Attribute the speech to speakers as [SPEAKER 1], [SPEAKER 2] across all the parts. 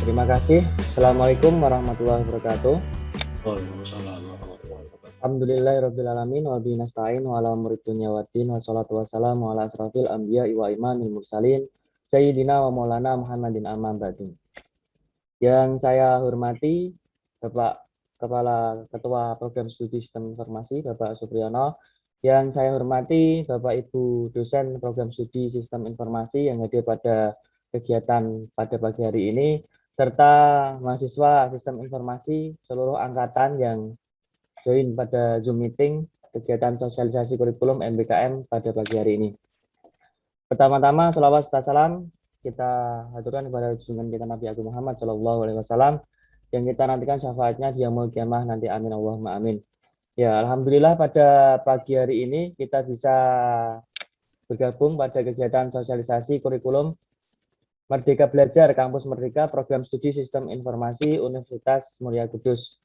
[SPEAKER 1] Terima kasih. Assalamualaikum warahmatullahi wabarakatuh.
[SPEAKER 2] Waalaikumsalam warahmatullahi wabarakatuh.
[SPEAKER 1] Alhamdulillahirrabbilalamin wa bihi nasta'in wa ala umuri dunya waddin wa salatu wassalamu ala asrafil anbiya wa imamil mursalin sayyidina wa maulana Muhammadin amma ba'du. Yang saya hormati Bapak Kepala Ketua Program Studi Sistem Informasi Bapak Supriyono, yang saya hormati Bapak Ibu dosen Program Studi Sistem Informasi yang hadir pada kegiatan pada pagi hari ini, serta mahasiswa Sistem Informasi seluruh angkatan yang join pada Zoom meeting kegiatan sosialisasi kurikulum MBKM pada pagi hari ini. Pertama-tama, selawat serta salam kita haturkan kepada junjungan kita Nabi Agung Muhammad SAW, yang kita nantikan syafaatnya di yaumul kiamah nanti, amin Allahumma amin. Ya, alhamdulillah pada pagi hari ini kita bisa bergabung pada kegiatan sosialisasi kurikulum Merdeka Belajar Kampus Merdeka Program Studi Sistem Informasi Universitas Mulia Kudus.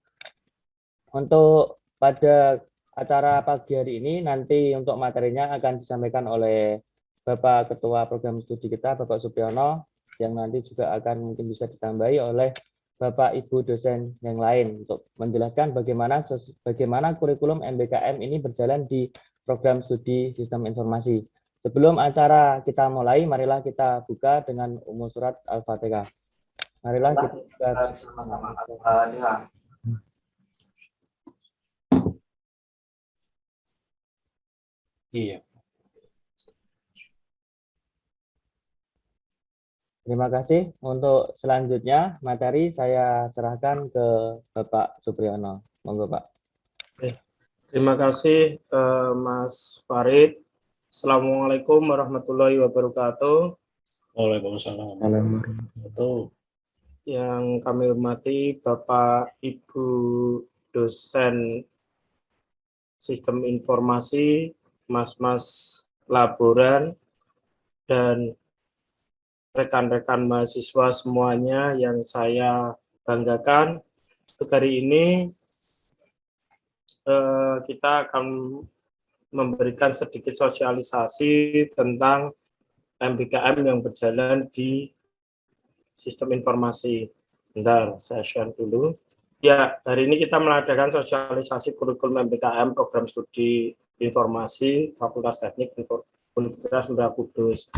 [SPEAKER 1] Untuk pada acara pagi hari ini, nanti untuk materinya akan disampaikan oleh Bapak Ketua Program Studi kita, Bapak Supriyono, yang nanti juga akan mungkin bisa ditambahi oleh Bapak Ibu dosen yang lain untuk menjelaskan bagaimana kurikulum MBKM ini berjalan di Program Studi Sistem Informasi. Sebelum acara kita mulai, marilah kita buka dengan umum surat Al-Fatihah. Marilah kita buka bersama-sama.
[SPEAKER 2] Iya.
[SPEAKER 1] Terima kasih. Untuk selanjutnya materi saya serahkan ke Bapak Supriyono. Monggo Pak.
[SPEAKER 3] Terima kasih Mas Farid. Assalamualaikum warahmatullahi wabarakatuh.
[SPEAKER 2] Waalaikumsalam warahmatullahi wabarakatuh.
[SPEAKER 3] Yang kami hormati Bapak Ibu dosen Sistem Informasi, Mas-mas laboran, dan rekan-rekan mahasiswa semuanya yang saya banggakan. Untuk hari ini kita akan memberikan sedikit sosialisasi tentang MBKM yang berjalan di Sistem Informasi. Bentar, saya share dulu. Ya, hari ini kita mengadakan sosialisasi kurikulum MBKM Program Studi Informasi Fakultas Teknik Universitas Mulia Kudus.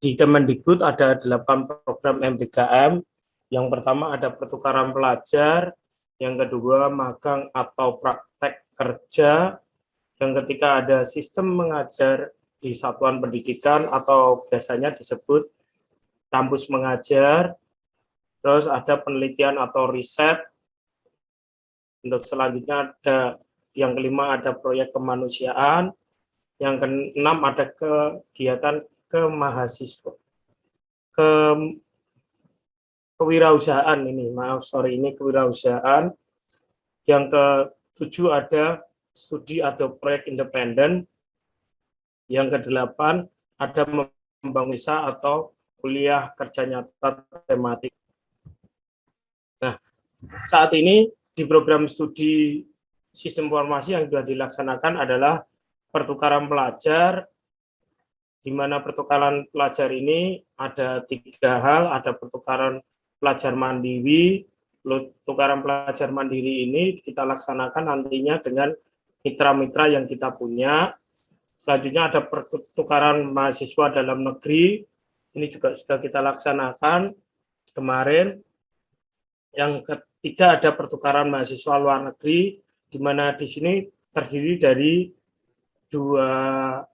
[SPEAKER 3] Di Kemendikbud ada 8 program MBKM. Yang pertama ada pertukaran pelajar, yang kedua magang atau praktek kerja, yang ketiga ada sistem mengajar di satuan pendidikan atau biasanya disebut kampus mengajar, terus ada penelitian atau riset. Untuk selanjutnya ada yang kelima ada proyek kemanusiaan, yang keenam ada kegiatan kewirausahaan ini kewirausahaan. Yang ketujuh ada studi atau proyek independen. Yang kedelapan ada membangun desa atau kuliah kerja nyata tematik. Nah, saat ini di program studi Sistem Informasi yang sudah dilaksanakan adalah pertukaran pelajar, di mana pertukaran pelajar ini ada 3 hal, ada pertukaran pelajar mandiri. Pertukaran pelajar mandiri ini kita laksanakan nantinya dengan mitra-mitra yang kita punya. Selanjutnya ada pertukaran mahasiswa dalam negeri, ini juga sudah kita laksanakan kemarin. Yang ketiga ada pertukaran mahasiswa luar negeri, di mana di sini terdiri dari dua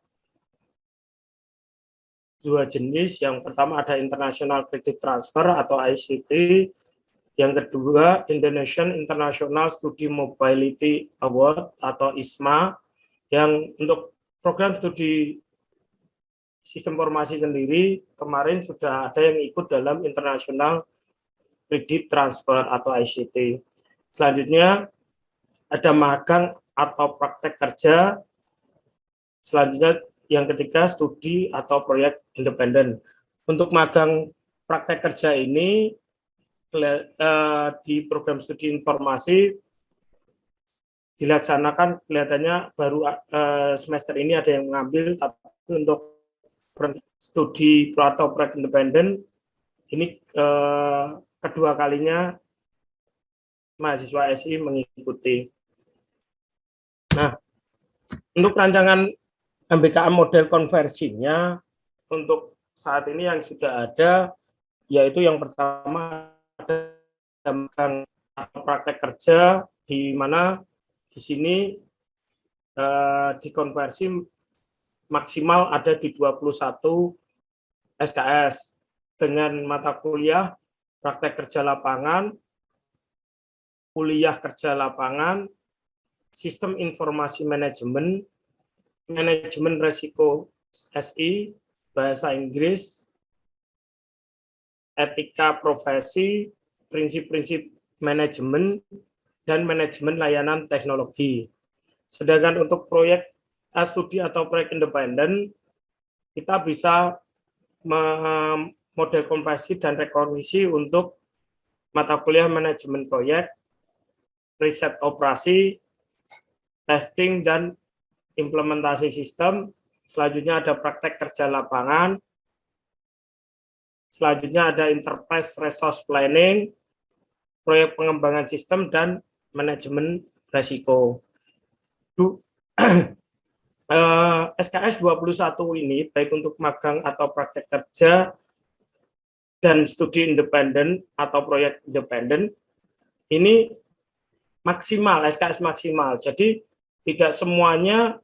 [SPEAKER 3] jenis. Yang pertama ada International Credit Transfer atau ICT, yang kedua Indonesian International Study Mobility Award atau ISMA. Yang untuk program studi Sistem Informasi sendiri kemarin sudah ada yang ikut dalam International Credit Transfer atau ICT. Selanjutnya ada magang atau praktek kerja. Selanjutnya yang ketiga studi atau proyek independen. Untuk magang praktek kerja ini di program studi informasi dilaksanakan kelihatannya baru semester ini ada yang mengambil, tapi untuk studi atau proyek independen Ini kedua kalinya mahasiswa SI mengikuti. Nah, untuk rancangan MBKM model konversinya untuk saat ini yang sudah ada, yaitu yang pertama ada praktek kerja, di mana di sini dikonversi maksimal ada di 21 SKS dengan mata kuliah praktek kerja lapangan, kuliah kerja lapangan, sistem informasi manajemen, manajemen resiko SI, bahasa Inggris, etika profesi, prinsip-prinsip manajemen, dan manajemen layanan teknologi. Sedangkan untuk proyek studi atau proyek independen, kita bisa model konversi dan rekognisi untuk mata kuliah manajemen proyek, riset operasi, testing, dan implementasi sistem. Selanjutnya ada praktek kerja lapangan. Selanjutnya ada enterprise resource planning, proyek pengembangan sistem, dan manajemen resiko. SKS 21 ini baik untuk magang atau praktek kerja dan studi independen atau proyek independen ini maksimal, SKS maksimal. Jadi tidak semuanya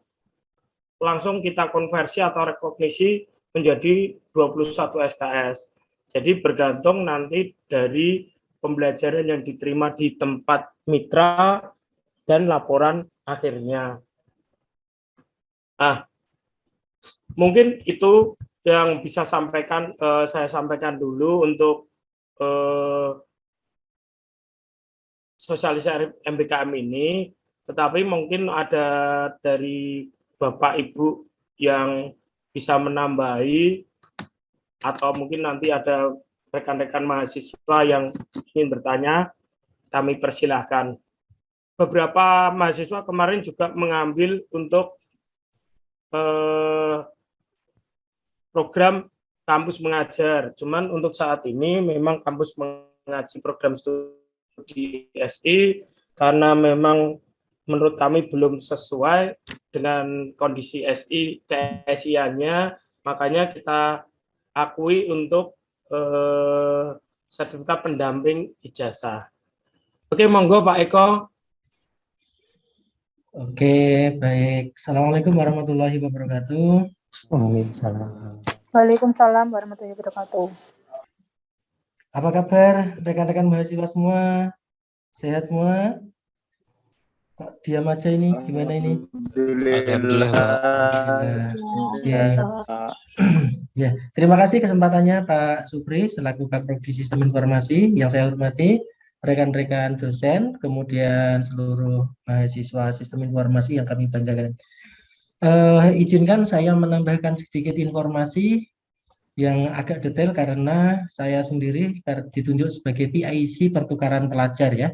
[SPEAKER 3] langsung kita konversi atau rekognisi menjadi 21 SKS. Jadi bergantung nanti dari pembelajaran yang diterima di tempat mitra dan laporan akhirnya. Mungkin itu yang bisa saya sampaikan dulu untuk sosialisasi MBKM ini, tetapi mungkin ada dari Bapak Ibu yang bisa menambahi, atau mungkin nanti ada rekan-rekan mahasiswa yang ingin bertanya, kami persilahkan. Beberapa mahasiswa kemarin juga mengambil untuk program kampus mengajar. Cuman untuk saat ini memang kampus mengajar program studi SI karena memang menurut kami belum sesuai dengan kondisi SI ke-SI-nya, makanya kita akui untuk sertifikat pendamping ijazah. Oke, monggo Pak Eko.
[SPEAKER 4] Oke, baik. Assalamualaikum warahmatullahi wabarakatuh.
[SPEAKER 1] Waalaikumsalam.
[SPEAKER 5] Waalaikumsalam warahmatullahi wabarakatuh.
[SPEAKER 4] Apa kabar rekan-rekan mahasiswa semua? Sehat semua? Kok diam aja ini? Gimana ini?
[SPEAKER 2] Alhamdulillah.
[SPEAKER 4] Ya, terima kasih kesempatannya Pak Supri selaku Kaprodi Sistem Informasi yang saya hormati, rekan-rekan dosen, kemudian seluruh mahasiswa Sistem Informasi yang kami banggakan. Izinkan saya menambahkan sedikit informasi yang agak detail karena saya sendiri ditunjuk sebagai PIC pertukaran pelajar ya.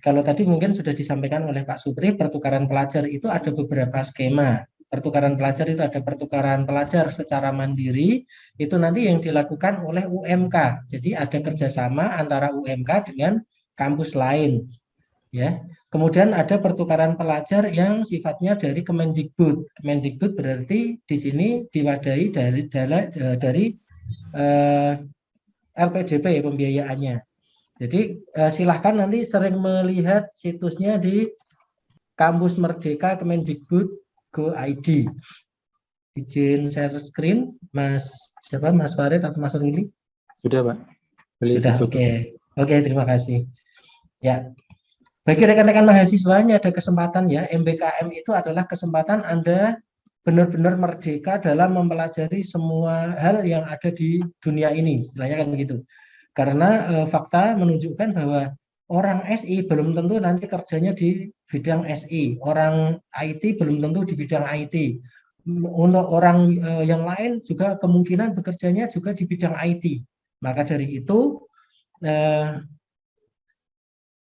[SPEAKER 4] Kalau tadi mungkin sudah disampaikan oleh Pak Supri, pertukaran pelajar itu ada beberapa skema. Pertukaran pelajar itu ada pertukaran pelajar secara mandiri, itu nanti yang dilakukan oleh UMK. Jadi ada kerjasama antara UMK dengan kampus lain. Ya. Kemudian ada pertukaran pelajar yang sifatnya dari Kemendikbud. Kemendikbud berarti di sini diwadahi dari LPDP ya, pembiayaannya. Jadi silahkan nanti sering melihat situsnya di Kampus Merdeka Kemendikbud Go.id. Izin share screen, Mas Farid atau Mas Ruli?
[SPEAKER 1] Sudah, Pak.
[SPEAKER 4] Sudah, oke, terima kasih. Ya, bagi rekan-rekan mahasiswa ini ada kesempatan ya, MBKM itu adalah kesempatan Anda benar-benar merdeka dalam mempelajari semua hal yang ada di dunia ini, istilahnya kan begitu. Karena fakta menunjukkan bahwa orang SI belum tentu nanti kerjanya di bidang SI, orang IT belum tentu di bidang IT. Untuk orang yang lain juga kemungkinan bekerjanya juga di bidang IT. Maka dari itu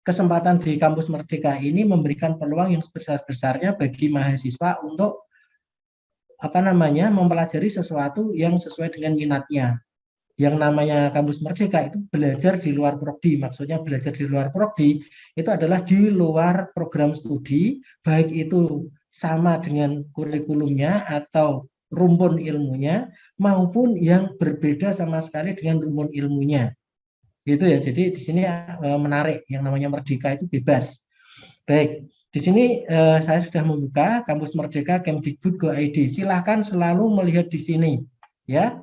[SPEAKER 4] kesempatan di Kampus Merdeka ini memberikan peluang yang sebesar-besarnya bagi mahasiswa untuk mempelajari sesuatu yang sesuai dengan minatnya. yang namanya kampus Merdeka itu belajar di luar prodi. Maksudnya belajar di luar prodi itu adalah di luar program studi, baik itu sama dengan kurikulumnya atau rumpun ilmunya, maupun yang berbeda sama sekali dengan rumpun ilmunya. Gitu ya. Jadi di sini menarik, yang namanya Merdeka itu bebas. Baik, di sini saya sudah membuka kampus Merdeka Kemdikbud.go.id. Silahkan selalu melihat di sini, ya.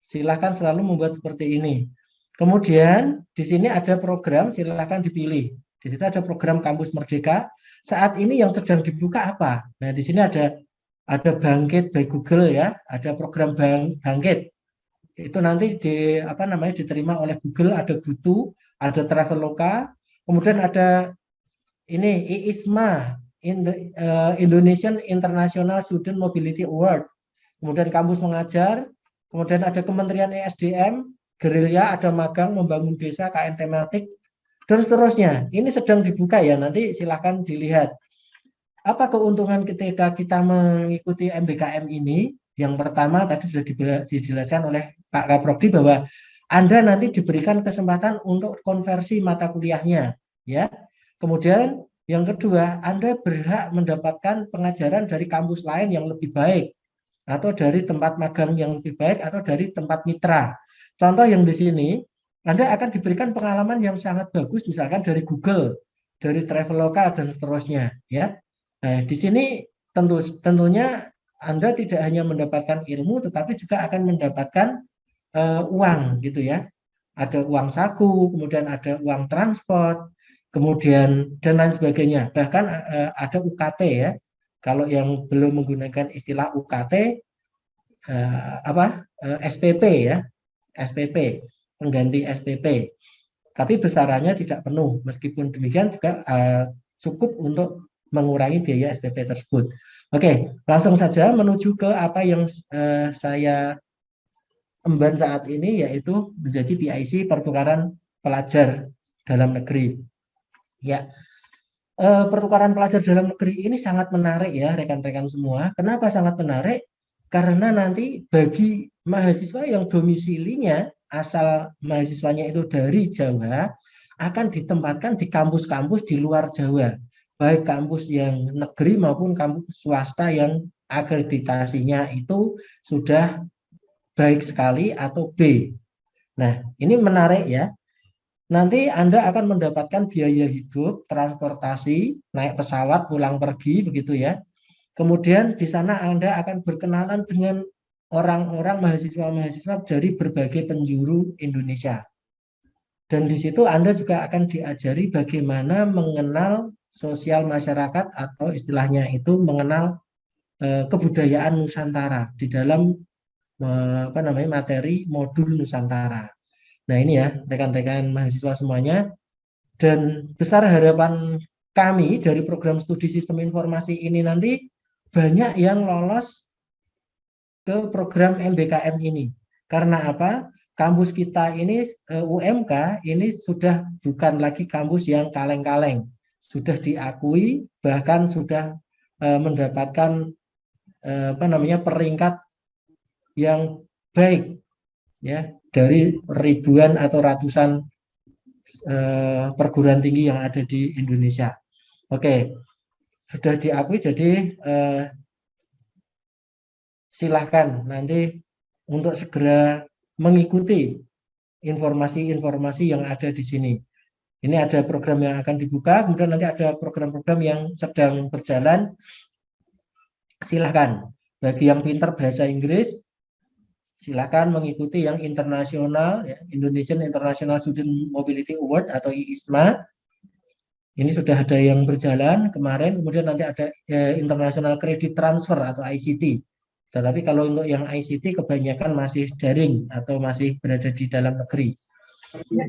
[SPEAKER 4] Silahkan selalu membuat seperti ini. Kemudian di sini ada program, silahkan dipilih. Di situ ada program Kampus Merdeka. Saat ini yang sedang dibuka apa? Nah, di sini ada Bangkit by Google ya, ada program Bangkit. Itu nanti diterima oleh Google, ada Gutu, ada Traveloka, kemudian ada ini IISMA, Indonesian International Student Mobility Award. Kemudian kampus mengajar. Kemudian ada Kementerian ESDM, gerilya, ada magang, membangun desa, KN tematik, dan seterusnya. Ini sedang dibuka ya, nanti silahkan dilihat. Apa keuntungan ketika kita mengikuti MBKM ini? Yang pertama tadi sudah dijelaskan oleh Pak Kaprodi bahwa Anda nanti diberikan kesempatan untuk konversi mata kuliahnya, ya. Kemudian yang kedua, Anda berhak mendapatkan pengajaran dari kampus lain yang lebih baik, atau dari tempat magang yang lebih baik, atau dari tempat mitra. Contoh yang di sini, Anda akan diberikan pengalaman yang sangat bagus, misalkan dari Google, dari Traveloka, dan seterusnya. Ya, nah, di sini tentunya Anda tidak hanya mendapatkan ilmu, tetapi juga akan mendapatkan uang, gitu ya. Ada uang saku, kemudian ada uang transport, kemudian dan lain sebagainya. Bahkan ada UKT ya. Kalau yang belum menggunakan istilah UKT, SPP ya, SPP, pengganti SPP. Tapi besarannya tidak penuh. Meskipun demikian juga cukup untuk mengurangi biaya SPP tersebut. Oke, langsung saja menuju ke apa yang saya emban saat ini, yaitu menjadi PIC, pertukaran pelajar dalam negeri. Ya. Pertukaran pelajar dalam negeri ini sangat menarik ya rekan-rekan semua. Kenapa sangat menarik? Karena nanti bagi mahasiswa yang domisilinya asal mahasiswanya itu dari Jawa akan ditempatkan di kampus-kampus di luar Jawa, baik kampus yang negeri maupun kampus swasta yang akreditasinya itu sudah baik sekali atau B. Nah, ini menarik ya. Nanti Anda akan mendapatkan biaya hidup, transportasi, naik pesawat, pulang pergi, begitu ya. Kemudian di sana Anda akan berkenalan dengan orang-orang mahasiswa-mahasiswa dari berbagai penjuru Indonesia. Dan di situ Anda juga akan diajari bagaimana mengenal sosial masyarakat, atau istilahnya itu mengenal kebudayaan Nusantara di dalam materi modul Nusantara. Nah ini ya rekan-rekan mahasiswa semuanya, dan besar harapan kami dari program studi sistem informasi ini nanti banyak yang lolos ke program MBKM ini. Karena apa? Kampus kita ini UMK ini sudah bukan lagi kampus yang kaleng-kaleng, sudah diakui, bahkan sudah mendapatkan peringkat yang baik ya dari ribuan atau ratusan perguruan tinggi yang ada di Indonesia. Oke, sudah diakui, jadi silahkan nanti untuk segera mengikuti informasi-informasi yang ada di sini. Ini ada program yang akan dibuka, kemudian nanti ada program-program yang sedang berjalan. Silahkan, bagi yang pintar bahasa Inggris, silakan mengikuti yang internasional, ya, Indonesian International Student Mobility Award atau IISMA. Ini sudah ada yang berjalan kemarin, kemudian nanti ada International Credit Transfer atau ICT. Tetapi kalau untuk yang ICT kebanyakan masih daring atau masih berada di dalam negeri.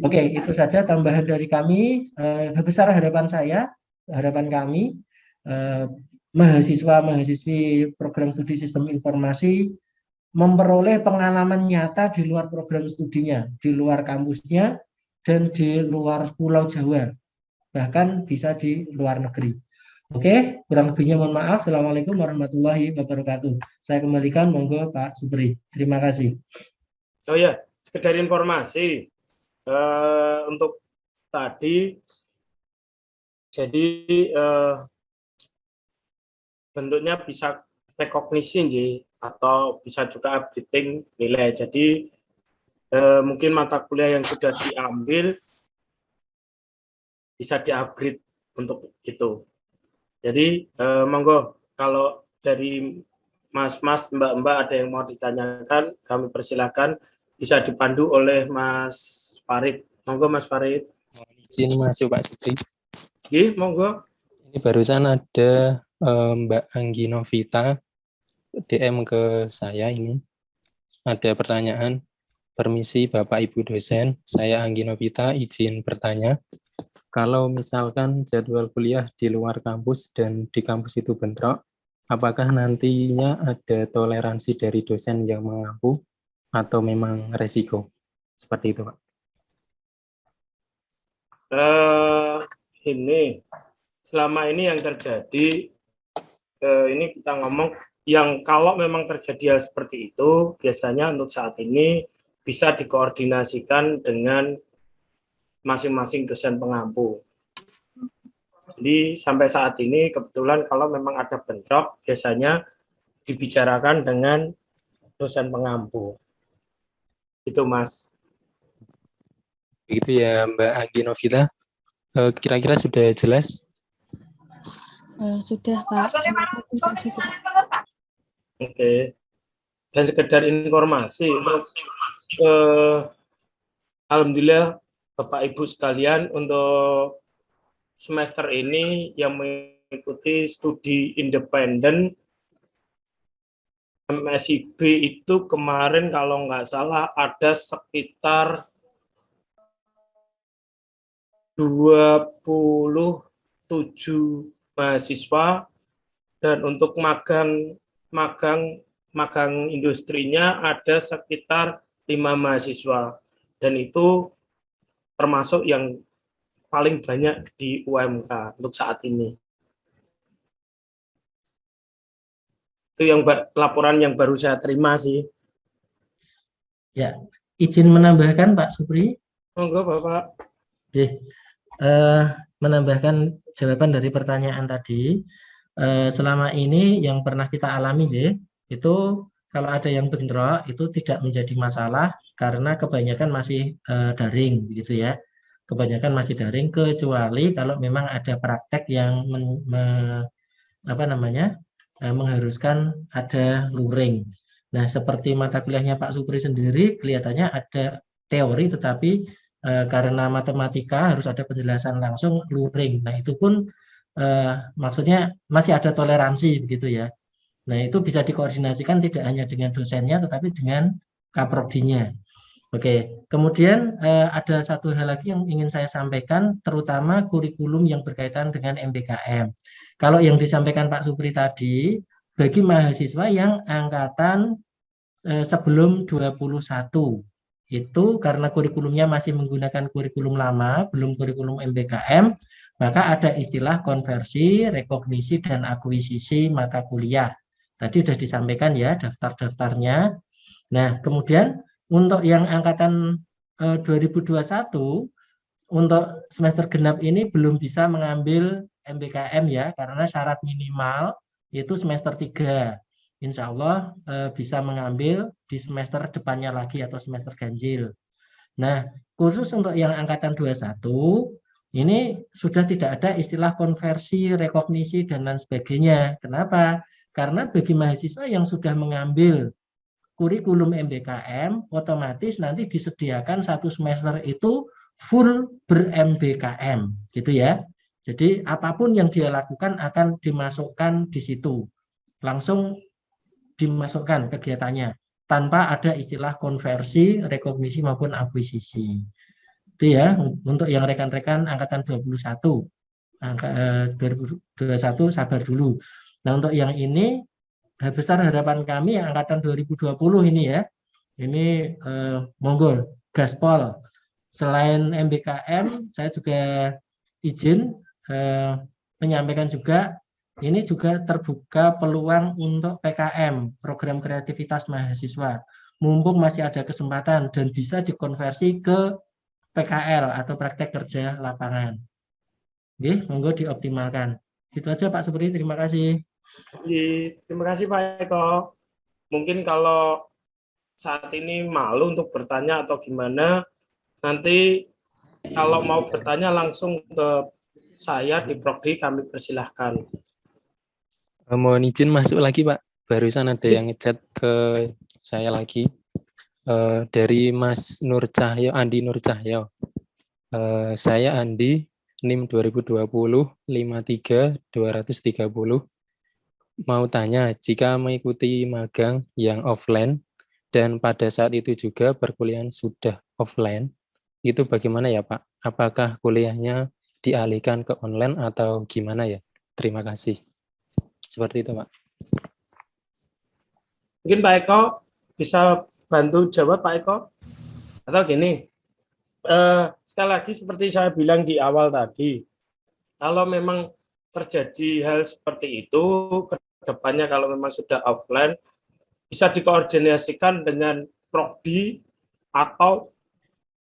[SPEAKER 4] Oke, itu saja tambahan dari kami. Besar harapan saya, harapan kami, mahasiswa-mahasiswi program studi sistem informasi memperoleh pengalaman nyata di luar program studinya, di luar kampusnya, dan di luar Pulau Jawa, bahkan bisa di luar negeri. Oke, kurang lebihnya mohon maaf. Assalamualaikum warahmatullahi wabarakatuh. Saya kembalikan, monggo Pak Supri. Terima kasih.
[SPEAKER 3] Oh ya, sekedar informasi untuk tadi, jadi bentuknya bisa rekognisi atau bisa juga updating nilai. Jadi mungkin mata kuliah yang sudah diambil bisa di-upgrade untuk itu. Jadi monggo kalau dari Mas-mas, Mbak-mbak ada yang mau ditanyakan, kami persilakan, bisa dipandu oleh Mas Farid. Monggo Mas Farid.
[SPEAKER 6] Izin masuk Pak Supri.
[SPEAKER 3] Monggo.
[SPEAKER 6] Ini barusan ada Mbak Anggi Novita DM ke saya ini. Ada pertanyaan. Permisi Bapak Ibu dosen, saya Anggi Novita izin bertanya. Kalau misalkan jadwal kuliah di luar kampus dan di kampus itu bentrok, apakah nantinya ada toleransi dari dosen yang mengampu atau memang resiko? Seperti itu, Pak.
[SPEAKER 3] Ini selama ini yang terjadi, ini kita ngomong yang kalau memang terjadi hal seperti itu, biasanya untuk saat ini bisa dikoordinasikan dengan masing-masing dosen pengampu. Jadi sampai saat ini kebetulan kalau memang ada bentrok, biasanya dibicarakan dengan dosen pengampu. Itu Mas.
[SPEAKER 6] Begitu ya Mbak Anggi Novita. Kira-kira sudah jelas?
[SPEAKER 5] Sudah, Pak.
[SPEAKER 3] Oke. Dan sekedar informasi, alhamdulillah Bapak Ibu sekalian, untuk semester ini yang mengikuti studi independen MSIB itu kemarin kalau nggak salah ada sekitar 27 mahasiswa, dan untuk magang industrinya ada sekitar 5 mahasiswa, dan itu termasuk yang paling banyak di UMK untuk saat ini. Itu yang laporan yang baru saya terima sih.
[SPEAKER 4] Ya, izin menambahkan Pak Supri.
[SPEAKER 3] Monggo Bapak.
[SPEAKER 4] Menambahkan jawaban dari pertanyaan tadi. Selama ini yang pernah kita alami itu kalau ada yang bentrok itu tidak menjadi masalah karena kebanyakan masih daring begitu ya. Kebanyakan masih daring, kecuali kalau memang ada praktek yang mengharuskan ada luring. Nah, seperti mata kuliahnya Pak Supri sendiri kelihatannya ada teori, tetapi karena matematika harus ada penjelasan langsung luring. Nah, itu pun maksudnya masih ada toleransi begitu ya. Nah, itu bisa dikoordinasikan tidak hanya dengan dosennya tetapi dengan kaprodinya. Oke, kemudian ada satu hal lagi yang ingin saya sampaikan, terutama kurikulum yang berkaitan dengan MBKM. Kalau yang disampaikan Pak Supri tadi, bagi mahasiswa yang angkatan sebelum 21, itu karena kurikulumnya masih menggunakan kurikulum lama, belum kurikulum MBKM, maka ada istilah konversi, rekognisi, dan akuisisi mata kuliah. Tadi sudah disampaikan ya daftar-daftarnya. Nah, kemudian untuk yang angkatan 2021, untuk semester genap ini belum bisa mengambil MBKM ya, karena syarat minimal itu semester 3. Insya Allah bisa mengambil di semester depannya lagi atau semester ganjil. Nah, khusus untuk yang angkatan 21, ini sudah tidak ada istilah konversi, rekognisi, dan lain sebagainya. Kenapa? Karena bagi mahasiswa yang sudah mengambil kurikulum MBKM, otomatis nanti disediakan satu semester itu full ber-MBKM, gitu ya. Jadi apapun yang dia lakukan akan dimasukkan di situ. Langsung dimasukkan kegiatannya tanpa ada istilah konversi, rekognisi maupun akuisisi. Itu ya untuk yang rekan-rekan angkatan 21. 2021 sabar dulu. Nah, untuk yang ini besar harapan kami yang angkatan 2020 ini ya. Ini monggo gaspol. Selain MBKM, saya juga izin menyampaikan juga ini juga terbuka peluang untuk PKM, program kreativitas mahasiswa. mumpung masih ada kesempatan dan bisa dikonversi ke PKL atau praktek kerja lapangan. Oke, monggo dioptimalkan. Gitu aja Pak Supri, terima kasih.
[SPEAKER 3] Terima kasih Pak Eko. Mungkin kalau saat ini malu untuk bertanya atau gimana, nanti kalau mau bertanya langsung ke saya di Prodi, kami persilahkan.
[SPEAKER 6] Mohon izin masuk lagi Pak. Barusan ada yang ngechat ke saya lagi. Dari Mas Nur Cahyo, Andi Nur Cahyo. Saya Andi, NIM 2020 53 230. Mau tanya, jika mengikuti magang yang offline dan pada saat itu juga perkuliahan sudah offline, itu bagaimana ya Pak? Apakah kuliahnya dialihkan ke online atau gimana ya? Terima kasih. Seperti itu Pak.
[SPEAKER 3] Mungkin Pak Eko bisa bantu jawab Pak Eko? Atau gini, sekali lagi seperti saya bilang di awal tadi, kalau memang terjadi hal seperti itu, ke depannya kalau memang sudah offline, bisa dikoordinasikan dengan Prodi atau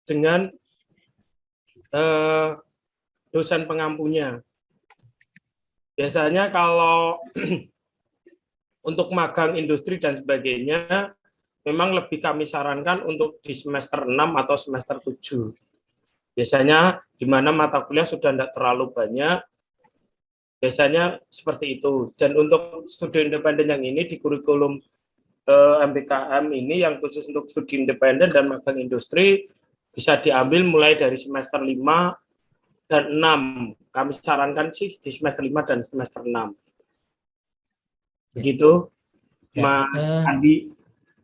[SPEAKER 3] dengan dosen pengampunya. Biasanya kalau untuk magang industri dan sebagainya, memang lebih kami sarankan untuk di semester 6 atau semester 7. Biasanya di mana mata kuliah sudah tidak terlalu banyak, biasanya seperti itu. Dan untuk studi independen yang ini di kurikulum MBKM ini yang khusus untuk studi independen dan magang industri bisa diambil mulai dari semester 5 dan 6. Kami sarankan sih di semester 5 dan semester 6. Begitu, Mas Andi,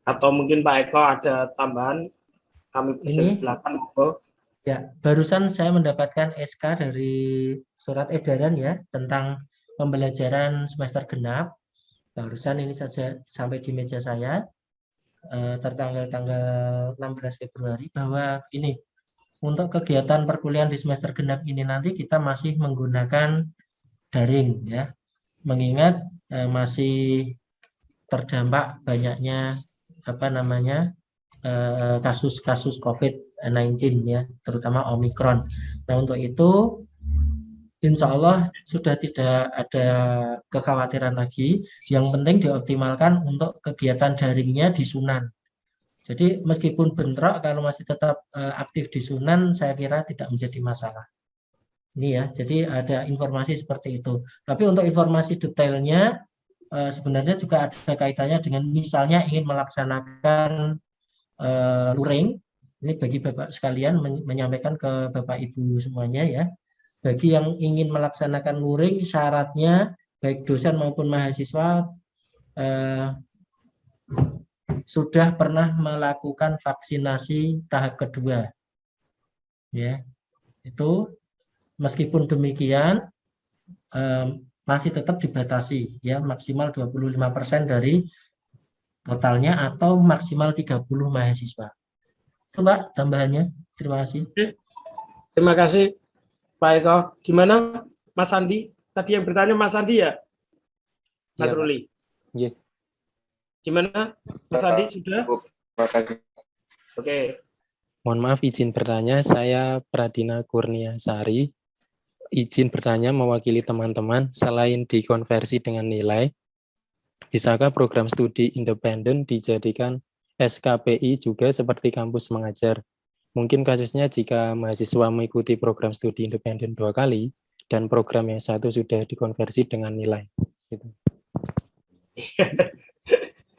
[SPEAKER 3] atau mungkin Pak Eko ada tambahan, kami persilakan.
[SPEAKER 4] Ya, barusan saya mendapatkan SK dari surat edaran ya tentang pembelajaran semester genap. Barusan ini saja sampai di meja saya tertanggal 16 Februari bahwa ini untuk kegiatan perkuliahan di semester genap ini nanti kita masih menggunakan daring ya. Mengingat masih terdampak banyaknya kasus-kasus COVID-19 ya, terutama Omikron. Nah, untuk itu insya Allah sudah tidak ada kekhawatiran lagi. Yang penting dioptimalkan untuk kegiatan daringnya di Sunan. Jadi meskipun bentrok, kalau masih tetap aktif di Sunan, saya kira tidak menjadi masalah. Ini ya, jadi ada informasi seperti itu. Tapi untuk informasi detailnya, sebenarnya juga ada kaitannya dengan misalnya ingin melaksanakan luring. Ini bagi Bapak sekalian menyampaikan ke Bapak Ibu semuanya ya. Bagi yang ingin melaksanakan luring, syaratnya baik dosen maupun mahasiswa sudah pernah melakukan vaksinasi tahap kedua. Ya, itu meskipun demikian masih tetap dibatasi ya, maksimal 25% dari totalnya atau maksimal 30 mahasiswa. Coba tambahannya. Terima kasih.
[SPEAKER 3] Terima kasih Pak Eko. Gimana Mas Andi? Tadi yang bertanya Mas Andi ya? Mas
[SPEAKER 6] Ya,
[SPEAKER 3] Ruli.
[SPEAKER 6] Iya.
[SPEAKER 3] Gimana Mas Andi sudah? Oke.
[SPEAKER 6] Mohon maaf izin bertanya, saya Pradina Kurnia Sari. Izin bertanya mewakili teman-teman, selain dikonversi dengan nilai, bisakah program studi independen dijadikan SKPI juga seperti kampus mengajar? Mungkin kasusnya jika mahasiswa mengikuti program studi independen 2 kali, dan program yang satu sudah dikonversi dengan nilai. Gitu.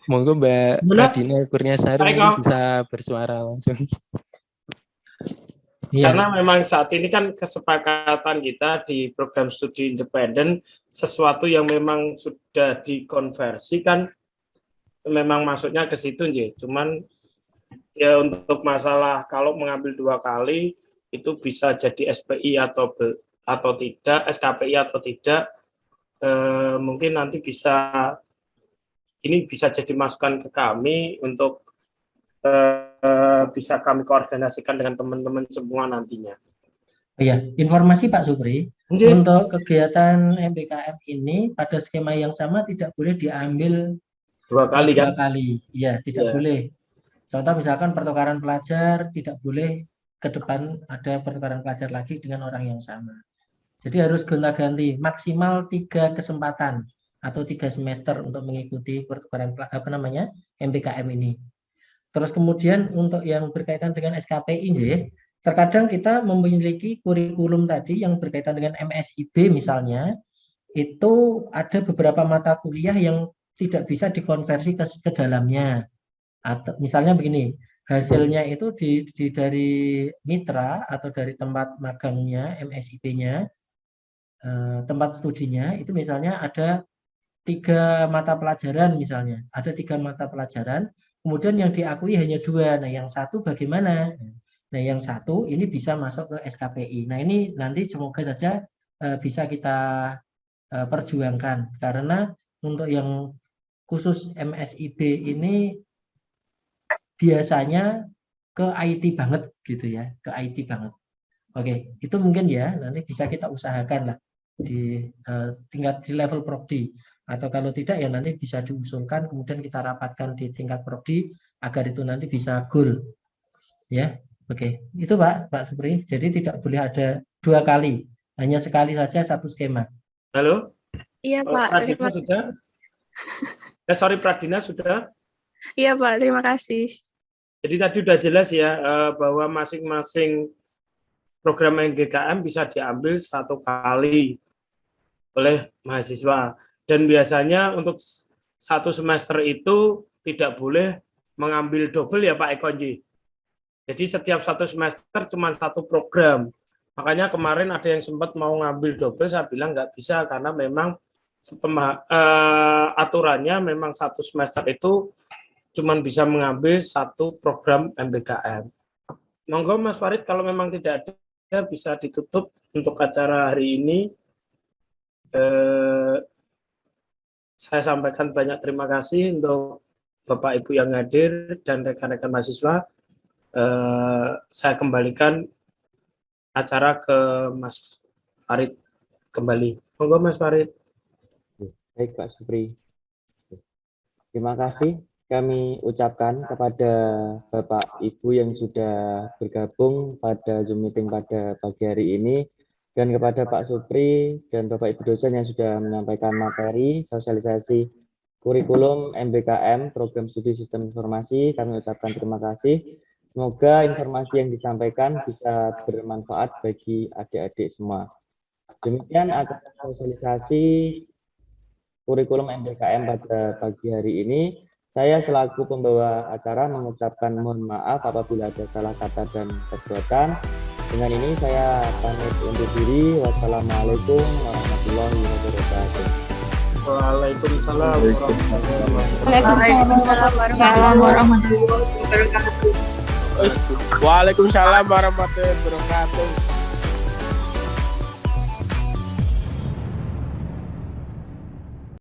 [SPEAKER 6] Monggo Mbak Pradina Kurnia Sari bisa bersuara langsung.
[SPEAKER 3] Ya. Karena memang saat ini kan kesepakatan kita di program studi independen, sesuatu yang memang sudah dikonversi kan memang masuknya ke situ ya. Cuman ya untuk masalah kalau mengambil 2 kali itu bisa jadi SPI atau tidak, SKPI atau tidak, mungkin nanti bisa jadi masukan ke kami untuk bisa kami koordinasikan dengan teman-teman semua nantinya.
[SPEAKER 4] Ya, informasi Pak Supri, untuk kegiatan MBKM ini pada skema yang sama tidak boleh diambil
[SPEAKER 3] 2 kali kan?
[SPEAKER 4] 2 kali, ya tidak boleh. Contoh misalkan pertukaran pelajar tidak boleh ke depan ada pertukaran pelajar lagi dengan orang yang sama. Jadi harus gonta-ganti maksimal 3 kesempatan atau 3 semester untuk mengikuti pertukaran MBKM ini. Terus kemudian untuk yang berkaitan dengan SKPI, terkadang kita memiliki kurikulum tadi yang berkaitan dengan MSIB misalnya, itu ada beberapa mata kuliah yang tidak bisa dikonversi ke dalamnya. Atau misalnya begini, hasilnya itu dari mitra atau dari tempat magangnya, MSIP-nya, tempat studinya, itu misalnya ada 3 mata pelajaran misalnya. Ada 3 mata pelajaran, kemudian yang diakui hanya 2. Nah, yang satu bagaimana? Nah, yang satu ini bisa masuk ke SKPI. Nah, ini nanti semoga saja bisa kita perjuangkan. Karena untuk yang khusus MSIB ini biasanya ke IT banget gitu ya, ke IT banget. Oke, itu mungkin ya nanti bisa kita usahakan lah di tingkat di level prodi, atau kalau tidak ya nanti bisa diusulkan kemudian kita rapatkan di tingkat prodi agar itu nanti bisa goal ya. Oke, itu Pak Supri. Jadi tidak boleh ada 2 kali, hanya sekali saja satu skema.
[SPEAKER 3] Halo?
[SPEAKER 5] Iya, Pak.
[SPEAKER 3] Pradina sudah? Sorry, Pradina sudah?
[SPEAKER 5] Iya, Pak. Terima kasih.
[SPEAKER 3] Jadi tadi sudah jelas ya bahwa masing-masing program MGKM bisa diambil 1 kali oleh mahasiswa. Dan biasanya untuk 1 semester itu tidak boleh mengambil double ya Pak Ekonji. Jadi setiap 1 semester cuma 1 program. Makanya kemarin ada yang sempat mau ngambil double, saya bilang nggak bisa karena memang aturannya memang 1 semester itu cuma bisa mengambil 1 program MBKM. Monggo Mas Farid, kalau memang tidak ada bisa ditutup untuk acara hari ini. Saya sampaikan banyak terima kasih untuk Bapak Ibu yang hadir dan rekan-rekan mahasiswa. Saya kembalikan acara ke Mas Farid kembali. Monggo Mas Farid.
[SPEAKER 1] Baik Pak Supri. Terima kasih kami ucapkan kepada Bapak Ibu yang sudah bergabung pada Zoom meeting pada pagi hari ini, dan kepada Pak Supri dan Bapak Ibu dosen yang sudah menyampaikan materi sosialisasi kurikulum MBKM Program Studi Sistem Informasi. Kami ucapkan terima kasih. Semoga informasi yang disampaikan bisa bermanfaat bagi adik-adik semua. Demikian acara sosialisasi kurikulum MBKM pada pagi hari ini. Saya selaku pembawa acara mengucapkan mohon maaf apabila ada salah kata dan perbuatan. Dengan ini saya pamit undur diri. Wassalamualaikum warahmatullahi wabarakatuh.
[SPEAKER 3] Waalaikumsalam
[SPEAKER 5] warahmatullahi wabarakatuh.
[SPEAKER 7] Waalaikumsalam warahmatullahi wabarakatuh.